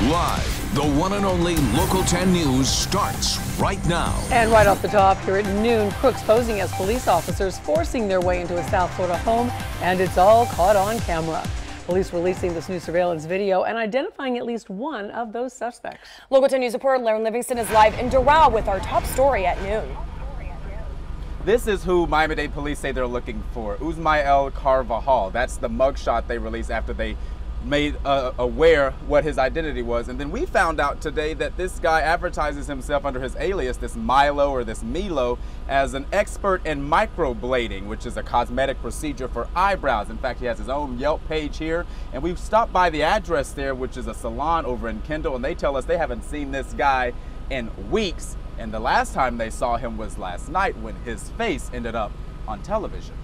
Live, the one and only Local 10 News starts right now. And right off the top, here at noon, crooks posing as police officers forcing their way into a South Florida home, and it's all caught on camera. Police releasing this new surveillance video and identifying at least one of those suspects. Local 10 News reporter Lauren Livingston is live in Doral with our top story at noon. This is who Miami-Dade police say they're looking for, Uzmael Carvajal. That's the mugshot they released after they made aware what his identity was. And then we found out today that this guy advertises himself under his alias, this Milo or this Milo, as an expert in microblading, which is a cosmetic procedure for eyebrows. In fact, he has his own Yelp page here. And we've stopped by the address there, which is a salon over in Kendall, and they tell us they haven't seen this guy in weeks. And the last time they saw him was last night when his face ended up on television.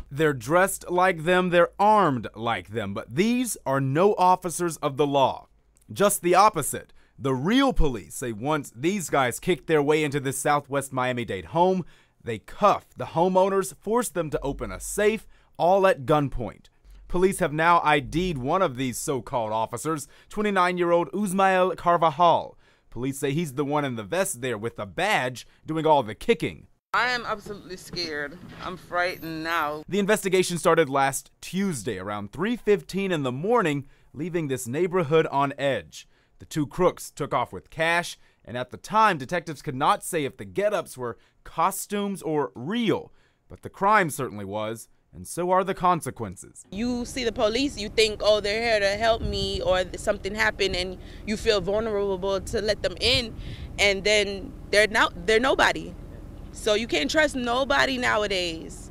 They're dressed like them, they're armed like them, but these are no officers of the law. Just the opposite. The real police say once these guys kicked their way into this Southwest Miami-Dade home, they cuffed the homeowners, forced them to open a safe, all at gunpoint. Police have now ID'd one of these so-called officers, 29-year-old Uzmael Carvajal. Police say he's the one in the vest there with a badge doing all the kicking. I am absolutely scared. I'm frightened now. The investigation started last Tuesday around 3:15 in the morning, leaving this neighborhood on edge. The two crooks took off with cash, and at the time, detectives could not say if the get-ups were costumes or real, but the crime certainly was, and so are the consequences. You see the police, you think, oh, they're here to help me, or something happened, and you feel vulnerable to let them in, and then they're nobody. So you can't trust nobody nowadays.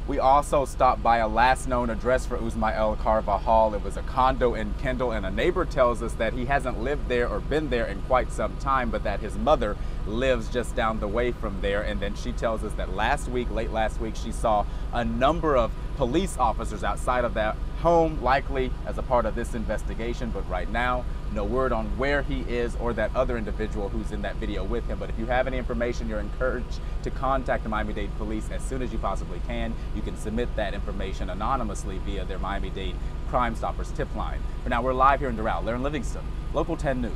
We also stopped by a last known address for Uzmael Carvajal. It was a condo in Kendall, and a neighbor tells us that he hasn't lived there or been there in quite some time, but that his mother lives just down the way from there. And then she tells us that late last week, she saw a number of police officers outside of that home, likely as a part of this investigation. But right now, no word on where he is or that other individual who's in that video with him. But if you have any information, you're encouraged to contact the Miami-Dade police as soon as you possibly can. You can submit that information anonymously via their Miami-Dade Crime Stoppers tip line. For now, we're live here in Doral. Lauren Livingston, Local 10 News.